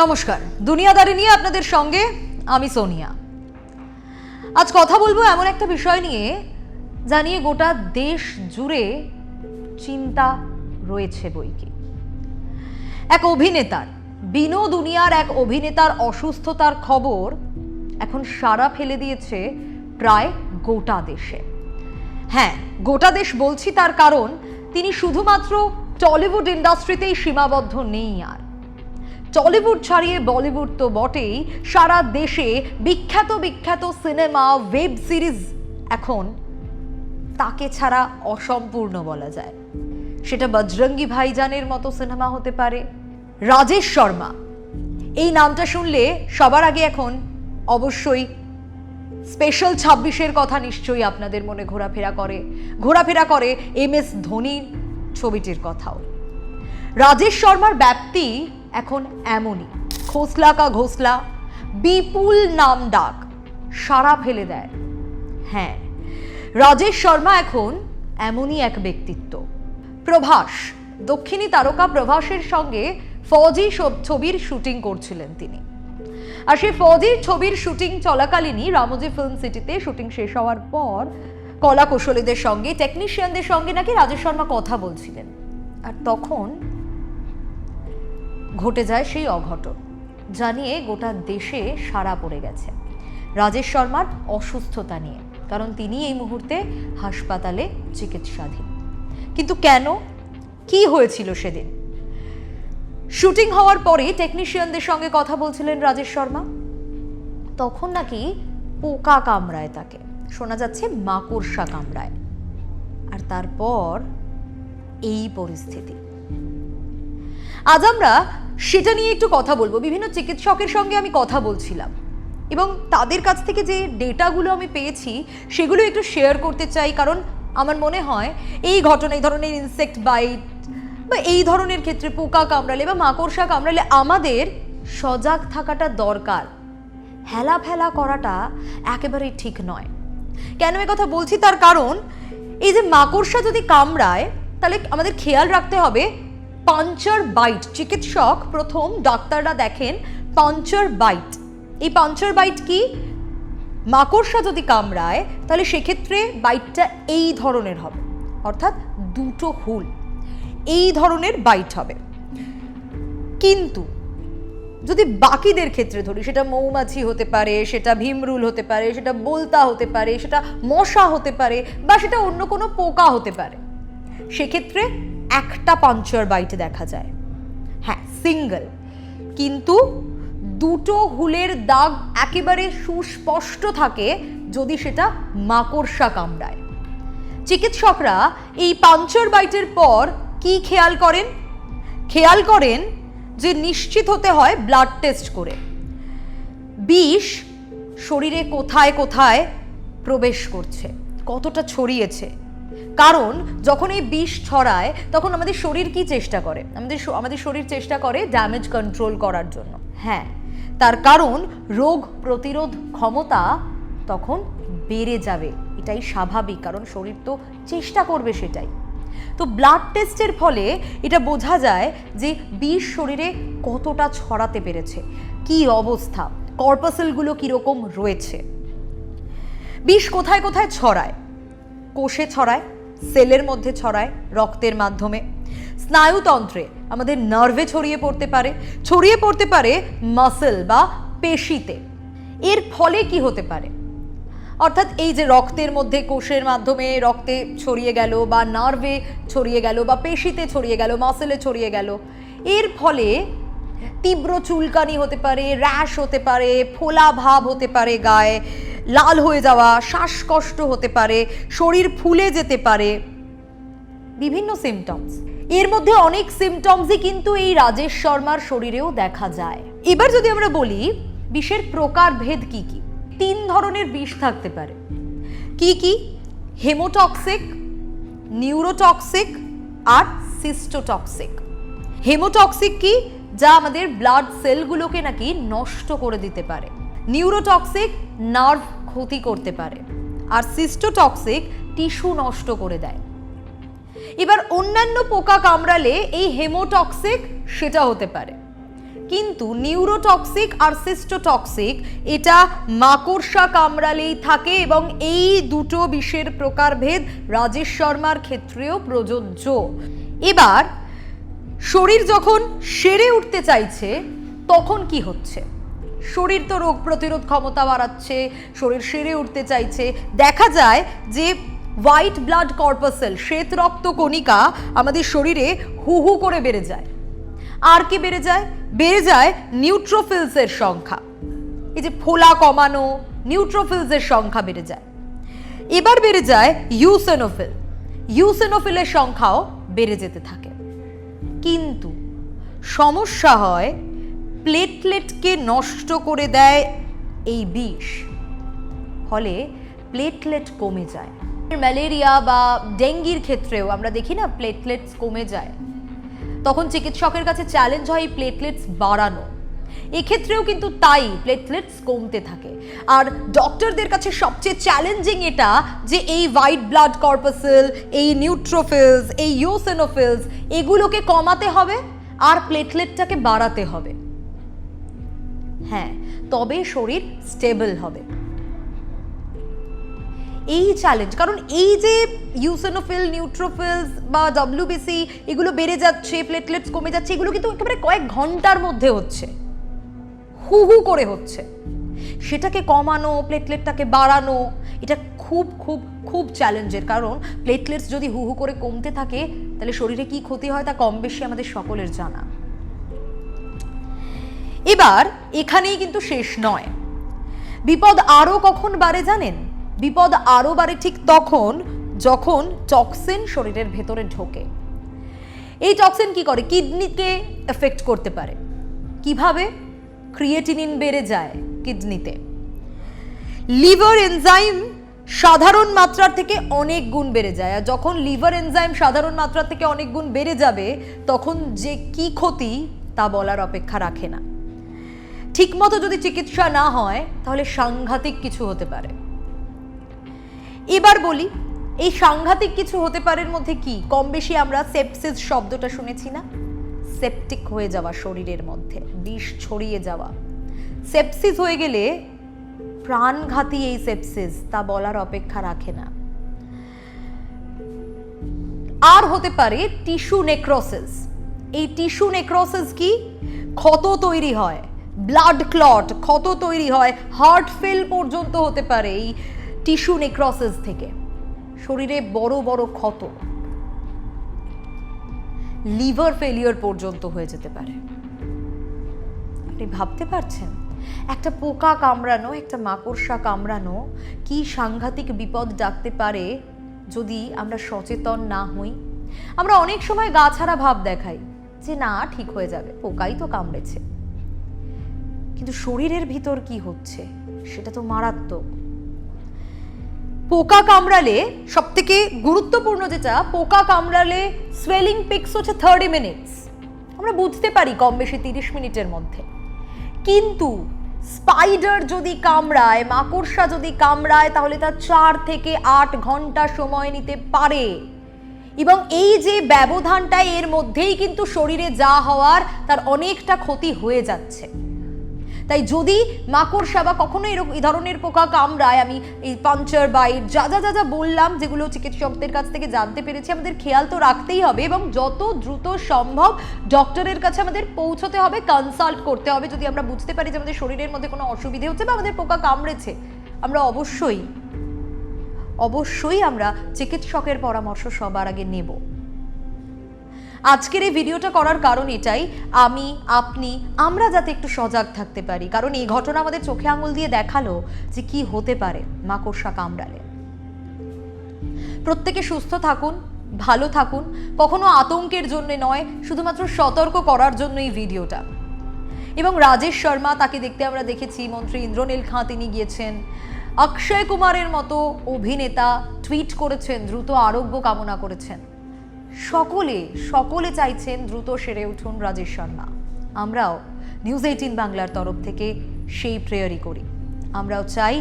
নমস্কার, দুনিয়াদারি নিয়ে আপনাদের সঙ্গে আমি সোনিয়া। আজ কথা বলবো এমন একটা বিষয় নিয়ে যা নিয়ে গোটা দেশ জুড়ে চিন্তা রয়েছে বইকি। এক অভিনেতার, বিনোদুনিয়ার এক অভিনেতার অসুস্থতার খবর এখন সাড়া ফেলে দিয়েছে প্রায় গোটা দেশে। হ্যাঁ, গোটা দেশ বলছি তার কারণ তিনি শুধুমাত্র টলিউড ইন্ডাস্ট্রিতেই সীমাবদ্ধ নেই। আর টলিউড ছাড়িয়ে বলিউড তো বটেই, সারা দেশে বিখ্যাত বিখ্যাত সিনেমা, ওয়েব সিরিজ এখন তাকে ছাড়া অসম্পূর্ণ বলা যায়। সেটা বজরঙ্গি ভাইজানের মতো সিনেমা হতে পারে, রাজেশ শর্মা এই নামটা শুনলে সবার আগে এখন অবশ্যই স্পেশাল 26-এর কথা নিশ্চয়ই আপনাদের মনে ঘোরাফেরা করে MS ধোনির ছবিটির কথাও। রাজেশ শর্মার ব্যাপ্তি এখন এমনই, খোসলা কা ঘোসলা, বিপুল নাম ডাক সাড়া ফেলে দেয়। হ্যাঁ, রাজেশ শর্মা এখন এমনই এক ব্যক্তিত্ব। প্রভাস, দক্ষিণী তারকা প্রভাসের সঙ্গে ফৌজি ছবির শুটিং করছিলেন তিনি। আর সেই ফৌজির ছবির শুটিং চলাকালীনই রামোজি ফিল্ম সিটিতে শুটিং শেষ হওয়ার পর কলা কৌশলীদের সঙ্গে, টেকনিশিয়ানদের সঙ্গে নাকি রাজেশ শর্মা কথা বলছিলেন। আর তখন ঘটে যায় সেই অঘটন, জানিয়ে গোটা দেশে সাড়া পড়ে গেছে রাজেশ শর্মার অসুস্থতা নিয়ে। কারণ তিনি এই মুহূর্তে হাসপাতালে চিকিৎসাধীন। কিন্তু কেন, কি হয়েছিল সেদিন? শুটিং হওয়ার পরে টেকনিশিয়ানদের সঙ্গে কথা বলছিলেন রাজেশ শর্মা। তখন নাকি পোকা কামড়ায় তাকে, শোনা যাচ্ছে মাকড়সা কামড়ায়। আর তারপর এই পরিস্থিতি। আজ আমরা সেটা নিয়ে একটু কথা বলবো। বিভিন্ন চিকিৎসকের সঙ্গে আমি কথা বলছিলাম এবং তাদের কাছ থেকে যে ডেটাগুলো আমি পেয়েছি সেগুলো একটু শেয়ার করতে চাই। কারণ আমার মনে হয় এই ঘটনা, এই ধরনের ইনসেক্ট বাইট বা এই ধরনের ক্ষেত্রে পোকা কামড়ালে বা মাকড়সা কামড়ালে আমাদের সজাগ থাকাটা দরকার। হেলাফেলা করাটা একেবারেই ঠিক নয়। কেন এ কথা বলছি তার কারণ, এই যে মাকড়সা যদি কামড়ায় তাহলে আমাদের খেয়াল রাখতে হবে পাঞ্চার বাইট। চিকিৎসক প্রথম ডাক্তাররা দেখেন পাঞ্চার বাইট। এই পাঞ্চার বাইট কি? মাকড়সা যদি কামড়ায় তাহলে সেক্ষেত্রে বাইটটা এই ধরনের হবে, অর্থাৎ দুটো হুল, এই ধরনের বাইট হবে। কিন্তু যদি বাকিদের ক্ষেত্রে ধরি, সেটা মৌমাছি হতে পারে, সেটা ভীমরুল হতে পারে, সেটা বোলতা হতে পারে, সেটা মশা হতে পারে, বা সেটা অন্য কোনো পোকা হতে পারে, সেক্ষেত্রে একটা পাঞ্চার বাইট দেখা যায়। হ্যাঁ, সিঙ্গেল। কিন্তু দুটো হুলের দাগ একেবারে সুস্পষ্ট থাকে যদি সেটা মাকড়সা কামড়ায়। চিকিৎসকরা এই পাঞ্চার বাইটের পর কি খেয়াল করেন যে নিশ্চিত হতে হয় ব্লাড টেস্ট করে বিষ শরীরে কোথায় কোথায় প্রবেশ করছে, কতটা ছড়িয়েছে। কারণ যখন এই বিষ ছড়ায় তখন আমাদের শরীর কি চেষ্টা করে? আমাদের শরীর চেষ্টা করে ড্যামেজ কন্ট্রোল করার জন্য। হ্যাঁ, তার কারণ রোগ প্রতিরোধ ক্ষমতা তখন বেড়ে যাবে, এটাই স্বাভাবিক, কারণ শরীর তো চেষ্টা করবে সেটাই। তো ব্লাড টেস্টের ফলে এটা বোঝা যায় যে বিষ শরীরে কতটা ছড়াতে পেরেছে, কি অবস্থা, কর্পাসেলগুলো কিরকম রয়েছে। বিষ কোথায় কোথায় ছড়ায়? কোষে ছড়ায়, সেলের মধ্যে ছড়ায়, রক্তের মাধ্যমে, স্নায়ুতন্ত্রে, আমাদের নার্ভে ছড়িয়ে পড়তে পারে মাসল বা পেশিতে। এর ফলে কি হতে পারে? অর্থাৎ এই যে রক্তের মধ্যে, কোষের মাধ্যমে রক্তে ছড়িয়ে গেল, বা নার্ভে ছড়িয়ে গেল, বা পেশিতে ছড়িয়ে গেল, মাসলে ছড়িয়ে গেল, এর ফলে তীব্র চুলকানি হতে পারে, র্যাশ হতে পারে, ফোলা ভাব হতে পারে, গায়ে লাল হয়ে যাওয়া, শ্বাসকষ্ট হতে পারে, শরীর ফুলে যেতে পারে, বিভিন্ন সিমটমস। এর মধ্যে অনেক সিমটমসই কিন্তু এই রাজেশ শর্মার শরীরেও দেখা যায়। এবার যদি আমরা বলি বিষের প্রকারভেদ কি কি, 3 ধরনের বিষ থাকতে পারে। কি কি? হেমোটক্সিক, নিউরোটক্সিক আর সিস্টোটক্সিক। হেমোটক্সিক কি? যা আমাদের ব্লাড সেলগুলোকে নাকি নষ্ট করে দিতে পারে। নিউরোটক্সিক নার্ভ ক্ষতি করতে পারে। আর সিস্টোটক্সিক টিস্যু নষ্ট করে দেয়। এবার অন্যান্য পোকা কামড়ালে এই হেমোটক্সিক সেটা হতে পারে, কিন্তু নিউরোটক্সিক আর সিস্টোটক্সিক এটা মাকড়সা কামড়ালেই থাকে, এবং এই দুটো বিষের প্রকারভেদ রাজেশ শর্মার ক্ষেত্রেও প্রযোজ্য। এবার শরীর যখন সেরে উঠতে চাইছে তখন কি হচ্ছে? শরীর তো রোগ প্রতিরোধ ক্ষমতা বাড়াচ্ছে, শরীর সেরে উঠতে চাইছে, দেখা যায় যে হোয়াইট ব্লাড কর্পাসেল, শ্বেত রক্ত কণিকা আমাদের শরীরে হু হু করে বেড়ে যায়। আর কি বেড়ে যায়? বেড়ে যায় নিউট্রোফিলসের সংখ্যা। এই যে ফোলা কমানো, নিউট্রোফিলসের সংখ্যা বেড়ে যায়। এবার বেড়ে যায় ইউসিনোফিল, ইউসিনোফিলের সংখ্যাও বেড়ে যেতে থাকে। কিন্তু সমস্যা হয়, প্লেটলেটকে নষ্ট করে দেয় এই বিষ, ফলে প্লেটলেট কমে যায়। ম্যালেরিয়া বা ডেঙ্গির ক্ষেত্রেও আমরা দেখি না, প্লেটলেটস কমে যায়, তখন চিকিৎসকের কাছে চ্যালেঞ্জ হয় এই প্লেটলেটস বাড়ানো। এক্ষেত্রেও কিন্তু তাই, প্লেটলেটস কমতে থাকে। আর ডক্টরদের কাছে সবচেয়ে চ্যালেঞ্জিং এটা যে এই হোয়াইট ব্লাড কর্পাসেল, এই নিউট্রোফিলস, এই ইওসিনোফিলস, এগুলোকে কমাতে হবে আর প্লেটলেটটাকে বাড়াতে হবে। হ্যাঁ, তবে শরীর স্টেবল হবে। এই চ্যালেঞ্জ, কারণ এই যে ইউসিনোফিল, নিউট্রোফিলস বা ডব্লিউবিসি এগুলো বেড়ে যাচ্ছে, প্লেটলেটস কমে যাচ্ছে, এগুলো কিন্তু একেবারে কয়েক ঘন্টার মধ্যে হচ্ছে, হু হু করে হচ্ছে। সেটাকে কমানো, প্লেটলেটটাকে বাড়ানো, এটা খুব খুব খুব চ্যালেঞ্জের। কারণ প্লেটলেটস যদি হু হু করে কমতে থাকে তাহলে শরীরে কি ক্ষতি হয় তা কম বেশি আমাদের সকলের জানা। এবার এখানেই কিন্তু শেষ নয়। বিপদ আরো কখন বাড়ে জানেন? বিপদ আরো বাড়ে ঠিক তখন যখন টক্সিন শরীরের ভেতরে ঢোকে। এই টক্সিন কি করে? কিডনিকে এফেক্ট করতে পারে। কিভাবে? ক্রিয়েটিনিন বেড়ে যায় কিডনিতে। লিভার এনজাইম সাধারণ মাত্রার থেকে অনেক গুণ বেড়ে যায়। আর যখন লিভার এনজাইম সাধারণ মাত্রার থেকে অনেক গুণ বেড়ে যাবে তখন যে কি ক্ষতি তা বলার অপেক্ষা রাখে না। ঠিকমতো যদি চিকিৎসা না হয় তাহলে সাংঘাতিক কিছু হতে পারে। এবার বলি, এই সাংঘাতিক কিছু হতে পারে মধ্যে কি? কম বেশি আমরা সেপসিস শব্দটা শুনেছি না? সেপটিক হয়ে যাওয়া, শরীরের মধ্যে বিষ ছড়িয়ে যাওয়া। সেপসিস হয়ে গেলে প্রাণঘাতী এই সেপসিস, তা বলার অপেক্ষা রাখে না। আর হতে পারে টিস্যু নেক্রোসিস। এই টিস্যু নেক্রোসিস কি? ক্ষত তৈরি হয়, ব্লাড ক্লট, ক্ষত তৈরি হয়, হার্ট ফেল পর্যন্ত হতে পারে এই টিস্যু নেক্রোসিস থেকে। শরীরে বড় বড় ক্ষত, লিভার ফেলিওর পর্যন্ত হয়ে যেতে পারে। আপনি ভাবতে পারছেন একটা পোকা কামড়ানো, একটা মাকড়সা কামড়ানো কি সাংঘাতিক বিপদ ডাকতে পারে যদি আমরা সচেতন না হই? আমরা অনেক সময় গা ছাড়া ভাব দেখাই যে না, ঠিক হয়ে যাবে, পোকাই তো কামড়েছে। কিন্তু শরীরের ভিতর কি হচ্ছে সেটা তো মারাত্মক। পোকা কামড়ালে সবথেকে গুরুত্বপূর্ণ যেটা, পোকা কামড়ালে সোয়েলিং পিকস হচ্ছে 30 মিনিটস। আমরা বুঝতে পারি কম বেশি 30 মিনিটের মধ্যে। কিন্তু স্পাইডার যদি কামড়ায়, মাকড়সা যদি কামড়ায়, তাহলে তা 4 থেকে 8 ঘন্টা সময় নিতে পারে। এবং এই যে ব্যবধানটা, এর মধ্যেই কিন্তু শরীরে যা হওয়ার তার অনেকটা ক্ষতি হয়ে যাচ্ছে। তাই যদি মাকড়সা বা কখনো এই ধরনের পোকা কামড়ায়, আমি এই পাঞ্চার বাইট যা যা যা যা বললাম, যেগুলো চিকিৎসকদের কাছ থেকে জানতে পেরেছি, আমাদের খেয়াল তো রাখতেই হবে এবং যত দ্রুত সম্ভব ডক্টরের কাছে আমাদের পৌঁছতে হবে, কনসাল্ট করতে হবে। যদি আমরা বুঝতে পারি যে আমাদের শরীরের মধ্যে কোনো অসুবিধে হচ্ছে বা আমাদের পোকা কামড়েছে, আমরা অবশ্যই আমরা চিকিৎসকের পরামর্শ সবার আগে নেব। আজকের এই ভিডিওটা করার কারণ এটাই, আমি, আপনি, আমরা যাতে একটু সজাগ থাকতে পারি। কারণ এই ঘটনা আমাদের চোখে আঙুল দিয়ে দেখালো যে কি হতে পারে মাকড়সা কামড়ালে। প্রত্যেকে সুস্থ থাকুন, ভালো থাকুন। কখনো আতঙ্কের জন্য নয়, শুধুমাত্র সতর্ক করার জন্য এই ভিডিওটা। এবং রাজেশ শর্মা, তাকে দেখতে আমরা দেখেছি, মন্ত্রী ইন্দ্রনীল খাঁ তিনি গিয়েছেন, অক্ষয় কুমারের মতো অভিনেতা টুইট করেছেন, দ্রুত আরোগ্য কামনা করেছেন। সকলে চাইছেন দ্রুত সেরে উঠুন রাজেশ শর্মা। আমরাও নিউজ 18 বাংলার তরফ থেকে সেই প্রেয়ারই করি। আমরাও চাই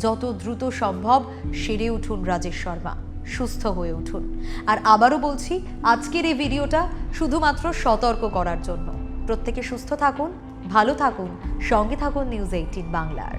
যত দ্রুত সম্ভব সেরে উঠুন রাজেশ শর্মা, সুস্থ হয়ে উঠুন। আর আবারও বলছি, আজকের এই ভিডিওটা শুধুমাত্র সতর্ক করার জন্য। প্রত্যেকে সুস্থ থাকুন, ভালো থাকুন, সঙ্গে থাকুন নিউজ 18 বাংলার।